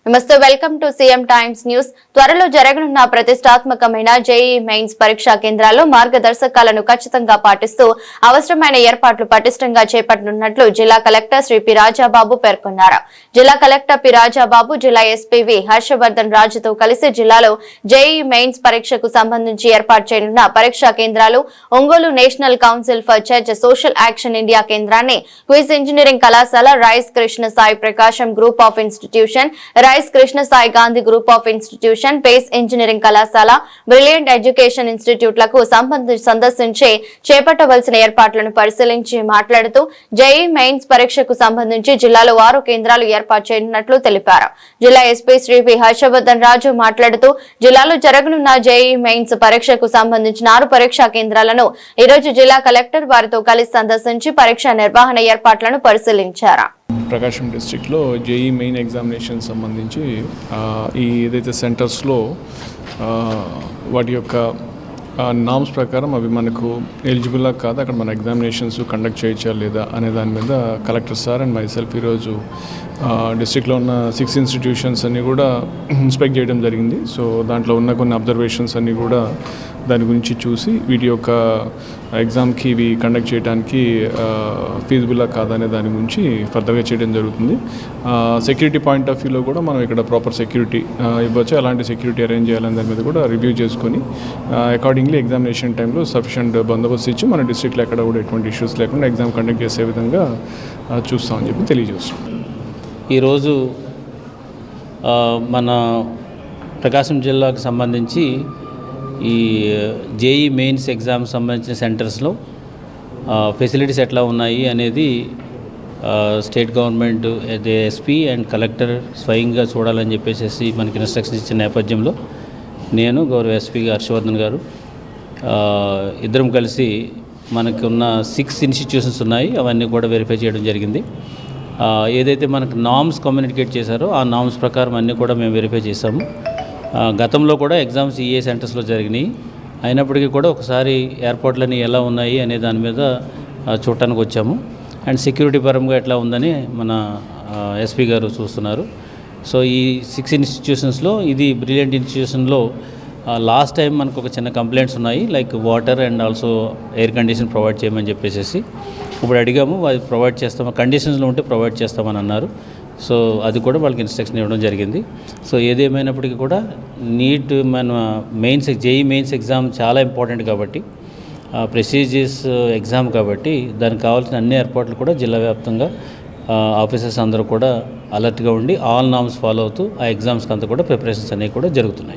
నమస్తే welcome to CM times news. త్వరలో జరగనున్న ప్రతిష్టాత్మకమైన జేఈ మెయిన్స్ పరీక్షా కేంద్రాల్లో మార్గదర్శకాలను ఖచ్చితంగా పాటిస్తూ అవసరమైన ఏర్పాట్లు పటిష్టంగా చేపట్టనున్నట్లు జిల్లా కలెక్టర్ శ్రీ పి రాజాబాబు పేర్కొన్నారు. జిల్లా కలెక్టర్ పి రాజాబాబు జిల్లా ఎస్పీవి హర్షవర్ధన్ రాజుతో కలిసి జిల్లాలో జేఈ మెయిన్స్ పరీక్షకు సంబంధించి ఏర్పాటు చేయనున్న పరీక్షా కేంద్రాలు Ongole national council for church social action India కేంద్రాన్ని, క్విజ్ ఇంజనీరింగ్ కళాశాల Rise Krishna Sai Prakasam group of institution, Rise Krishna Sai Gandhi group of institution, Pace engineering కళాశాల, బ్రిలియంట్ ఎడ్యుకేషన్ ఇన్స్టిట్యూట్లకు సందర్శించి చేపట్టవలసిన ఏర్పాట్లను పరిశీలించి మాట్లాడుతూ జేఈ మెయిన్స్ పరీక్షకు సంబంధించి జిల్లాలో 6 కేంద్రాలు ఏర్పాటు చేయనున్నట్లు తెలిపారు. జిల్లా ఎస్పీ శ్రీ పి హర్షవర్ధన్ రాజు మాట్లాడుతూ జిల్లాలో జరగనున్న జేఈ మెయిన్స్ పరీక్షకు సంబంధించిన 6 పరీక్షా కేంద్రాలను ఈ రోజు జిల్లా కలెక్టర్ వారితో కలిసి సందర్శించి పరీక్ష నిర్వహణ ఏర్పాట్లను పరిశీలించారు. ప్రకాశం డిస్ట్రిక్ట్లో జేఈ మెయిన్ ఎగ్జామినేషన్ సంబంధించి ఈ ఏదైతే సెంటర్స్లో వాటి యొక్క నామ్స్ ప్రకారం అవి మనకు ఎలిజిబుల్లా కాదు, అక్కడ మన ఎగ్జామినేషన్స్ కండక్ట్ చేయొచ్చా లేదా అనే దాని మీద కలెక్టర్ సార్ అండ్ మైసెల్ఫ్ ఈరోజు డిస్ట్రిక్ట్లో ఉన్న 6 ఇన్స్టిట్యూషన్స్ అన్నీ కూడా ఇన్స్పెక్ట్ చేయడం జరిగింది. సో దాంట్లో ఉన్న కొన్ని అబ్జర్వేషన్స్ అన్నీ కూడా దాని గురించి చూసి వీటి యొక్క ఎగ్జామ్కి ఇవి కండక్ట్ చేయడానికి ఫీజిబుల్లా కాదనే దాని గురించి ఫర్దర్గా చేయడం జరుగుతుంది. సెక్యూరిటీ పాయింట్ ఆఫ్ వ్యూలో కూడా మనం ఇక్కడ ప్రాపర్ సెక్యూరిటీ ఇవ్వచ్చు, అలాంటి సెక్యూరిటీ అరేంజ్ చేయాలని దాని మీద కూడా రివ్యూ చేసుకొని అకార్డింగ్లీ ఎగ్జామినేషన్ టైంలో సఫిషియంట్ బందోబస్తు ఇచ్చి మన డిస్ట్రిక్ట్లో ఎక్కడ కూడా ఎటువంటి ఇష్యూస్ లేకుండా ఎగ్జామ్ కండక్ట్ చేసే విధంగా చూస్తామని చెప్పి తెలియజేస్తాం. ఈరోజు మన ప్రకాశం జిల్లాకు సంబంధించి ఈ జేఈ మెయిన్స్ ఎగ్జామ్ సంబంధించిన సెంటర్స్లో ఫెసిలిటీస్ ఎట్లా ఉన్నాయి అనేది state government SP and collector స్వయంగా చూడాలని చెప్పేసి మనకి ఇన్స్ట్రక్షన్స్ ఇచ్చిన నేపథ్యంలో నేను గౌరవ ఎస్పీ హర్షవర్ధన్ గారు ఇద్దరం కలిసి మనకు ఉన్న 6 ఇన్స్టిట్యూషన్స్ ఉన్నాయి, అవన్నీ కూడా వెరిఫై చేయడం జరిగింది. ఏదైతే మనకు నామ్స్ కమ్యూనికేట్ చేశారో ఆ నామ్స్ ప్రకారం అన్నీ కూడా మేము వెరిఫై చేశాము. గతంలో కూడా ఎగ్జామ్స్ ఏ సెంటర్స్లో జరిగినాయి, అయినప్పటికీ కూడా ఒకసారి ఏర్పాట్లన్నీ ఎలా ఉన్నాయి అనే దాని మీద చూడటానికి వచ్చాము. అండ్ సెక్యూరిటీ పరంగా ఎట్లా ఉందని మన ఎస్పీ గారు చూస్తున్నారు. సో ఈ 6 ఇన్స్టిట్యూషన్స్లో ఇది బ్రిలియంట్ ఇన్స్టిట్యూషన్లో లాస్ట్ టైం మనకు ఒక చిన్న కంప్లైంట్స్ ఉన్నాయి, like water and also air condition provide చేయమని చెప్పేసి ఇప్పుడు అడిగాము. అది ప్రొవైడ్ చేస్తాము, కండిషన్స్లో ఉంటే ప్రొవైడ్ చేస్తామని అన్నారు. సో అది కూడా వాళ్ళకి ఇన్స్ట్రక్షన్ ఇవ్వడం జరిగింది. సో ఏదేమైనప్పటికీ కూడా నీట్ మన జేఈ మెయిన్స్ ఎగ్జామ్ చాలా ఇంపార్టెంట్ కాబట్టి, ప్రెస్టీజియస్ ఎగ్జామ్ కాబట్టి దానికి కావాల్సిన అన్ని ఏర్పాట్లు కూడా జిల్లా వ్యాప్తంగా ఆఫీసర్స్ అందరూ కూడా అలర్ట్గా ఉండి ఆల్ నామ్స్ ఫాలో అవుతూ ఆ ఎగ్జామ్స్కి అంతా కూడా ప్రిపరేషన్స్ అనేవి కూడా జరుగుతున్నాయి.